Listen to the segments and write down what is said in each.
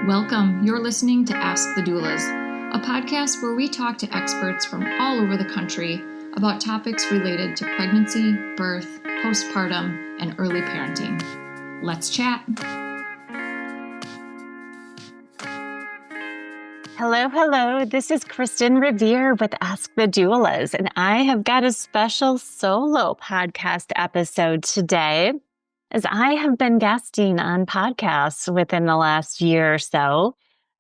Welcome. You're listening to Ask the Doulas, a podcast where we talk to experts from all over the country about topics related to pregnancy, birth, postpartum, and early parenting. Let's chat. Hello. This is Kristin Revere with Ask the Doulas, and I have got a special solo podcast episode today, as I have been guesting on podcasts within the last year or so.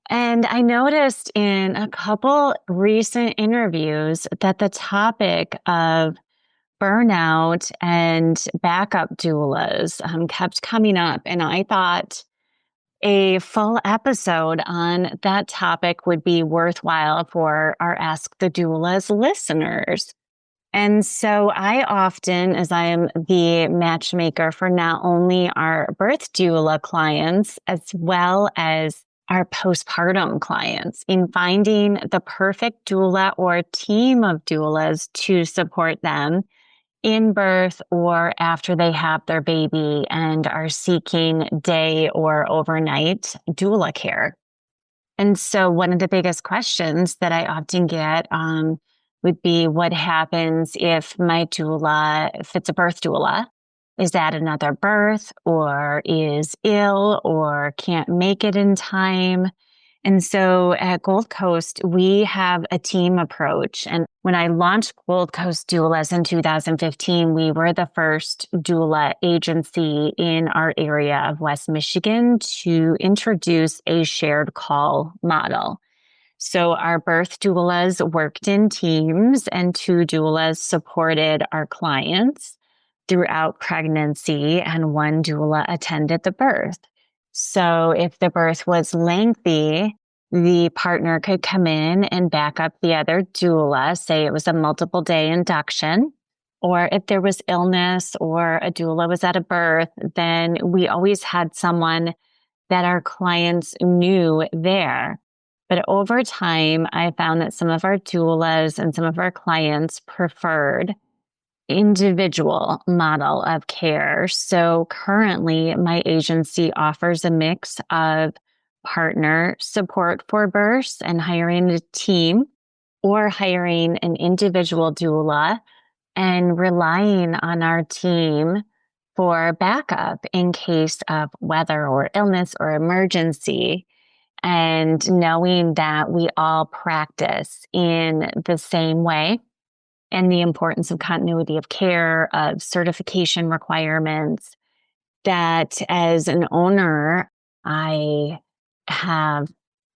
And I noticed in a couple recent interviews that the topic of burnout and backup doulas kept coming up. And I thought a full episode on that topic would be worthwhile for our Ask the Doulas listeners. And so I often, as I am the matchmaker for not only our birth doula clients, as well as our postpartum clients, in finding the perfect doula or team of doulas to support them in birth or after they have their baby and are seeking day or overnight doula care. And so one of the biggest questions that I often get would be, what happens if my doula, if it's a birth doula, is at another birth or is ill or can't make it in time? And so at Gold Coast, we have a team approach. And when I launched Gold Coast Doulas in 2015, we were the first doula agency in our area of West Michigan to introduce a shared call model. So our birth doulas worked in teams, and two doulas supported our clients throughout pregnancy, and one doula attended the birth. So if the birth was lengthy, the partner could come in and back up the other doula, say it was a multiple day induction, or if there was illness or a doula was at a birth, then we always had someone that our clients knew there. But over time, I found that some of our doulas and some of our clients preferred individual model of care. So currently, my agency offers a mix of partner support for births and hiring a team, or hiring an individual doula and relying on our team for backup in case of weather or illness or emergency. And knowing that we all practice in the same way, and the importance of continuity of care, of certification requirements, that as an owner, I have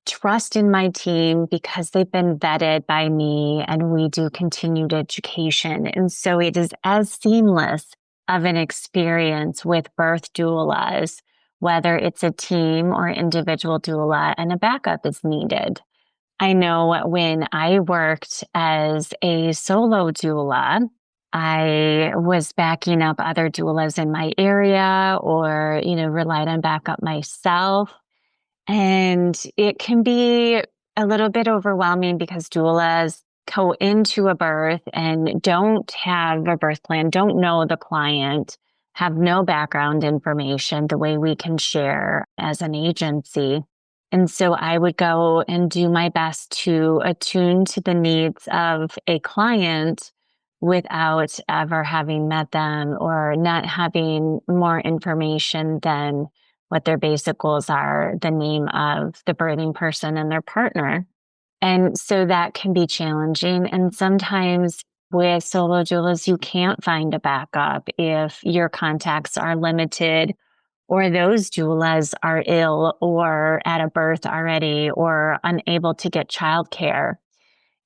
trust in my team because they've been vetted by me and we do continued education. And so it is as seamless of an experience with birth doulas, whether it's a team or individual doula, and a backup is needed. I know when I worked as a solo doula, I was backing up other doulas in my area, or, relied on backup myself. And it can be a little bit overwhelming because doulas go into a birth and don't have a birth plan, don't know the client, have no background information the way we can share as an agency. And so I would go and do my best to attune to the needs of a client without ever having met them or not having more information than what their basic goals are, the name of the birthing person and their partner. And so that can be challenging. And sometimes with solo doulas, you can't find a backup if your contacts are limited, or those doulas are ill or at a birth already or unable to get childcare.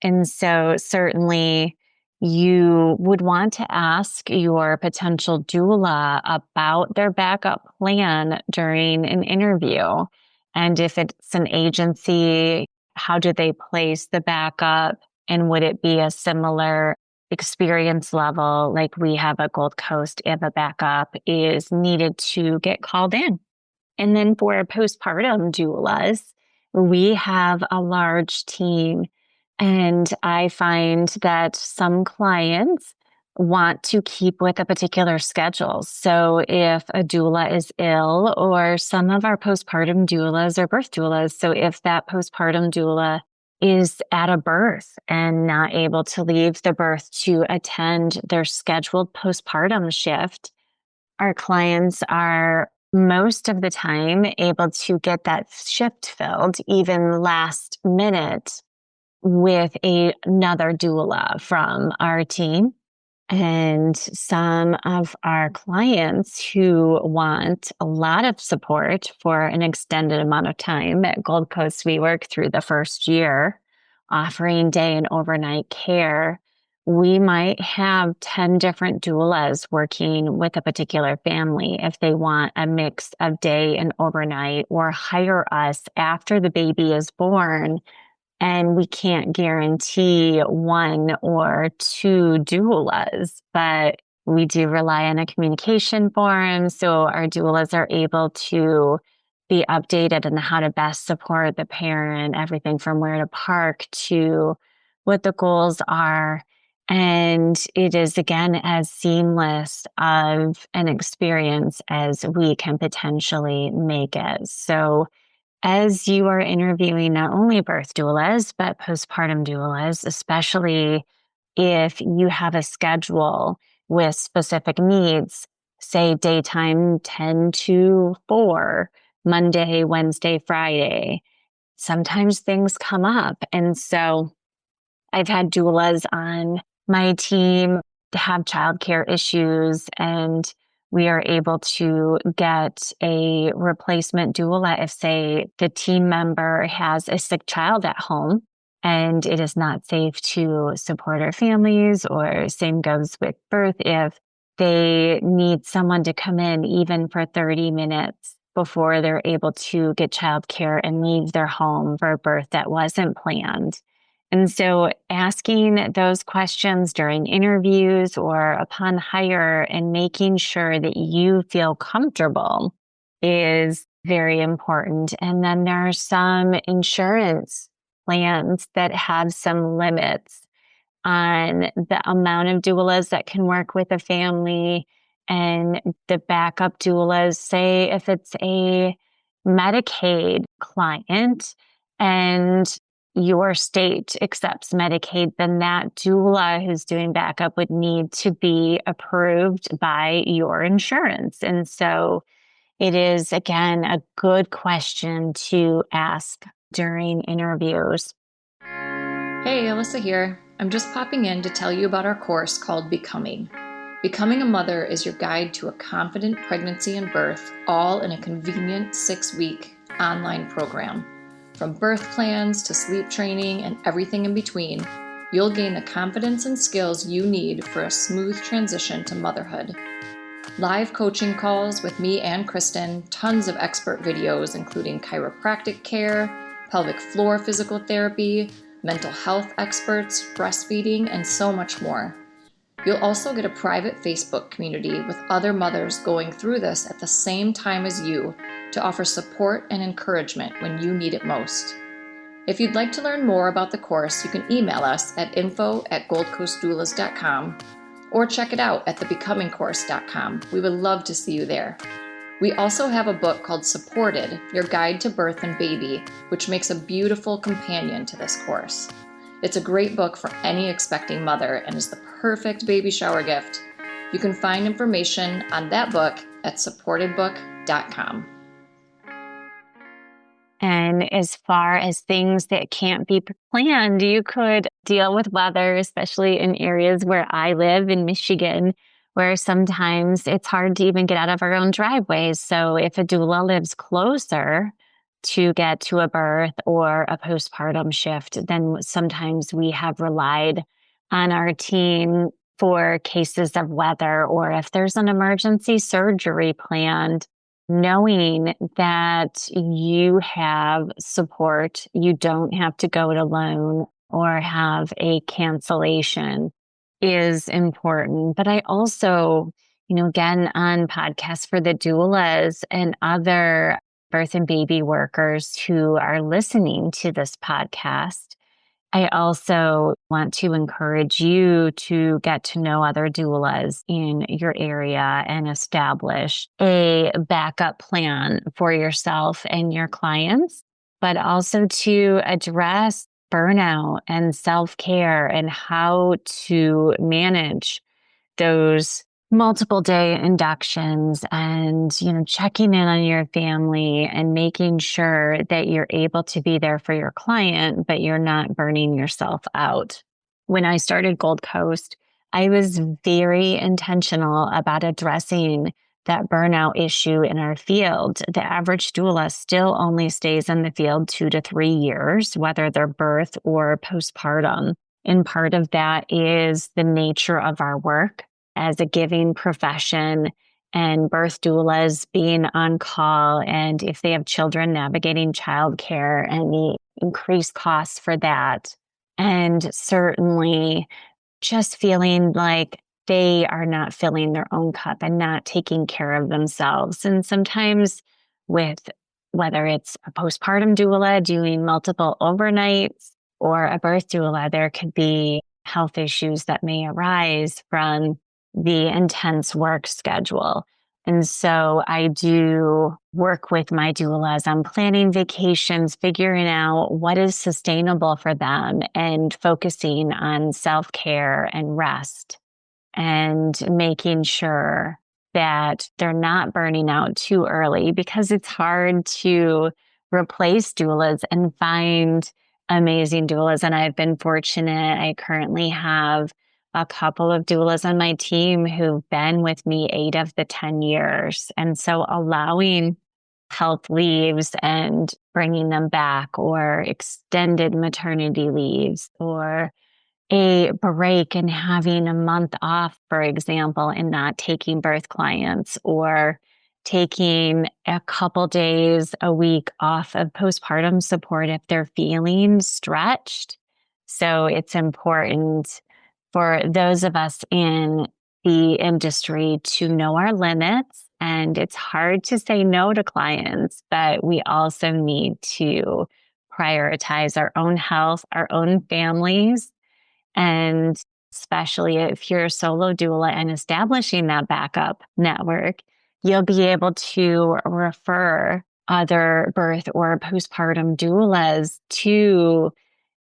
And so certainly you would want to ask your potential doula about their backup plan during an interview. And if it's an agency, how do they place the backup? And would it be a similar experience level like we have at Gold Coast if a backup is needed to get called in? And then for postpartum doulas, we have a large team. And I find that some clients want to keep with a particular schedule. So if a doula is ill, or some of our postpartum doulas or birth doulas, so if that postpartum doula is at a birth and not able to leave the birth to attend their scheduled postpartum shift, our clients are most of the time able to get that shift filled, even last minute, with another doula from our team. And some of our clients who want a lot of support for an extended amount of time at Gold Coast, we work through the first year offering day and overnight care. We might have 10 different doulas working with a particular family if they want a mix of day and overnight, or hire us after the baby is born. And we can't guarantee one or two doulas, but we do rely on a communication forum. So our doulas are able to be updated on how to best support the parent, everything from where to park to what the goals are. And it is, again, as seamless of an experience as we can potentially make it. So as you are interviewing not only birth doulas, but postpartum doulas, especially if you have a schedule with specific needs, say daytime 10 to 4, Monday, Wednesday, Friday, sometimes things come up. And so I've had doulas on my team to have childcare issues, and we are able to get a replacement doula if, say, the team member has a sick child at home and it is not safe to support our families, or same goes with birth if they need someone to come in even for 30 minutes before they're able to get childcare and leave their home for a birth that wasn't planned. And so asking those questions during interviews or upon hire and making sure that you feel comfortable is very important. And then there are some insurance plans that have some limits on the amount of doulas that can work with a family, and the backup doulas. Say if it's a Medicaid client and your state accepts Medicaid, then that doula who's doing backup would need to be approved by your insurance. And so it is, again, a good question to ask during interviews. Hey, Alyssa here. I'm just popping in to tell you about our course called Becoming. Becoming a Mother is your guide to a confident pregnancy and birth, all in a convenient 6-week online program. From birth plans to sleep training and everything in between, you'll gain the confidence and skills you need for a smooth transition to motherhood. Live coaching calls with me and Kristin, tons of expert videos including chiropractic care, pelvic floor physical therapy, mental health experts, breastfeeding, and so much more. You'll also get a private Facebook community with other mothers going through this at the same time as you to offer support and encouragement when you need it most. If you'd like to learn more about the course, you can email us at info@goldcoastdoulas.com or check it out at thebecomingcourse.com. We would love to see you there. We also have a book called Supported, Your Guide to Birth and Baby, which makes a beautiful companion to this course. It's a great book for any expecting mother and is the perfect baby shower gift. You can find information on that book at supportedbook.com. And as far as things that can't be planned, you could deal with weather, especially in areas where I live in Michigan, where sometimes it's hard to even get out of our own driveways. So if a doula lives closer to get to a birth or a postpartum shift, then sometimes we have relied on our team for cases of weather, or if there's an emergency surgery planned, knowing that you have support, you don't have to go it alone or have a cancellation is important. But I also, again, on podcasts for the doulas and other birth and baby workers who are listening to this podcast, I also want to encourage you to get to know other doulas in your area and establish a backup plan for yourself and your clients, but also to address burnout and self-care and how to manage those multiple day inductions and, checking in on your family and making sure that you're able to be there for your client, but you're not burning yourself out. When I started Gold Coast, I was very intentional about addressing that burnout issue in our field. The average doula still only stays in the field 2 to 3 years, whether they're birth or postpartum. And part of that is the nature of our work as a giving profession, and birth doulas being on call, and if they have children, navigating childcare and the increased costs for that. And certainly just feeling like they are not filling their own cup and not taking care of themselves. And sometimes with whether it's a postpartum doula doing multiple overnights or a birth doula, there could be health issues that may arise from the intense work schedule. And so I do work with my doulas on planning vacations, figuring out what is sustainable for them, and focusing on self-care and rest, and making sure that they're not burning out too early, because it's hard to replace doulas and find amazing doulas. And I've been fortunate. I currently have a couple of doulas on my team who've been with me 8 of the 10 years. And so allowing health leaves and bringing them back, or extended maternity leaves, or a break and having a month off, for example, and not taking birth clients, or taking a couple days a week off of postpartum support if they're feeling stretched. So it's important for those of us in the industry to know our limits. And it's hard to say no to clients, but we also need to prioritize our own health, our own families. And especially if you're a solo doula and establishing that backup network, you'll be able to refer other birth or postpartum doulas to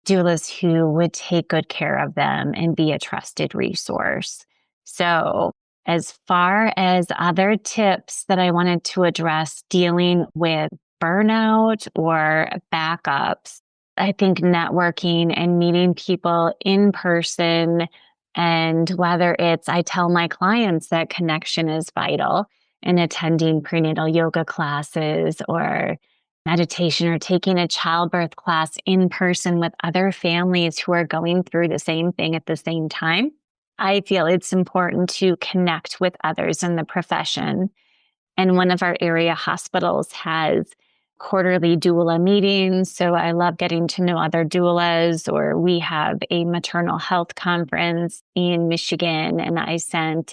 doulas who would take good care of them and be a trusted resource. So, as far as other tips that I wanted to address dealing with burnout or backups, I think networking and meeting people in person, and whether it's, I tell my clients that connection is vital, and attending prenatal yoga classes or meditation, or taking a childbirth class in person with other families who are going through the same thing at the same time. I feel it's important to connect with others in the profession. And one of our area hospitals has quarterly doula meetings. So I love getting to know other doulas. Or we have a maternal health conference in Michigan, and I sent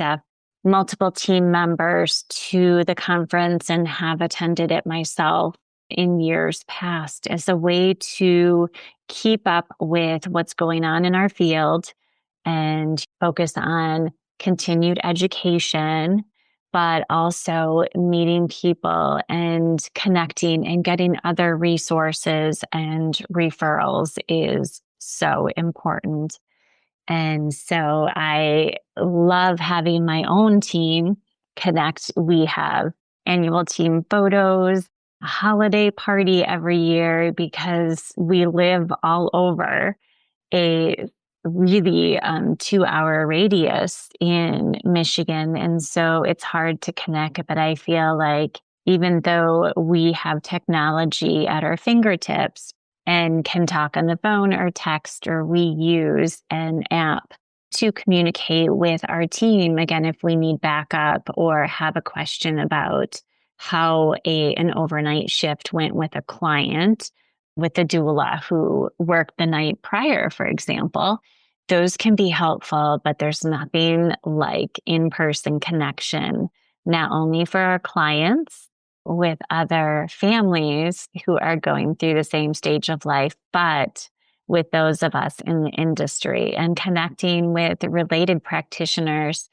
multiple team members to the conference and have attended it myself in years past, as a way to keep up with what's going on in our field and focus on continued education, but also meeting people and connecting and getting other resources and referrals is so important. And so I love having my own team connect. We have annual team photos, a holiday party every year, because we live all over a really 2-hour radius in Michigan. And so it's hard to connect, but I feel like even though we have technology at our fingertips and can talk on the phone or text, or we use an app to communicate with our team, again, if we need backup or have a question about how an overnight shift went with a client, with a doula who worked the night prior, for example, those can be helpful, but there's nothing like in-person connection, not only for our clients, with other families who are going through the same stage of life, but with those of us in the industry and connecting with related practitioners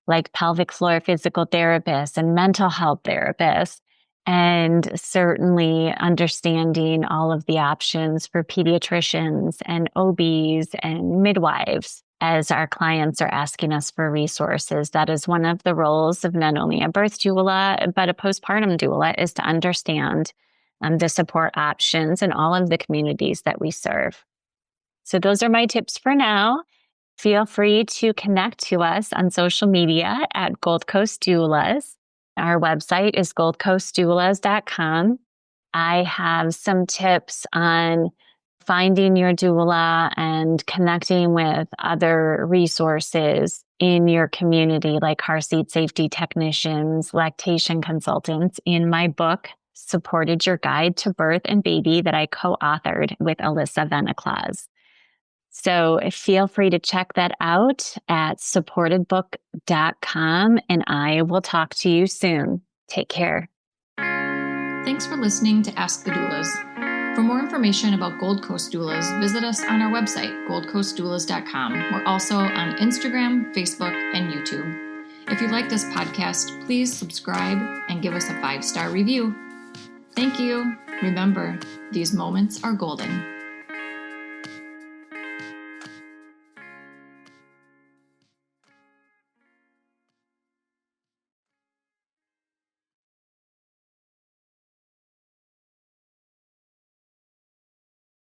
like pelvic floor physical therapists and mental health therapists, and certainly understanding all of the options for pediatricians and OBs and midwives as our clients are asking us for resources. That is one of the roles of not only a birth doula, but a postpartum doula, is to understand the support options in all of the communities that we serve. So those are my tips for now. Feel free to connect to us on social media at Gold Coast Doulas. Our website is goldcoastdoulas.com. I have some tips on finding your doula and connecting with other resources in your community, like car seat safety technicians, lactation consultants, in my book, Supported Your Guide to Birth and Baby, that I co-authored with Alyssa Veneclaz. So feel free to check that out at supportedbook.com, and I will talk to you soon. Take care. Thanks for listening to Ask the Doulas. For more information about Gold Coast Doulas, visit us on our website, goldcoastdoulas.com. We're also on Instagram, Facebook, and YouTube. If you like this podcast, please subscribe and give us a 5-star review. Thank you. Remember, these moments are golden.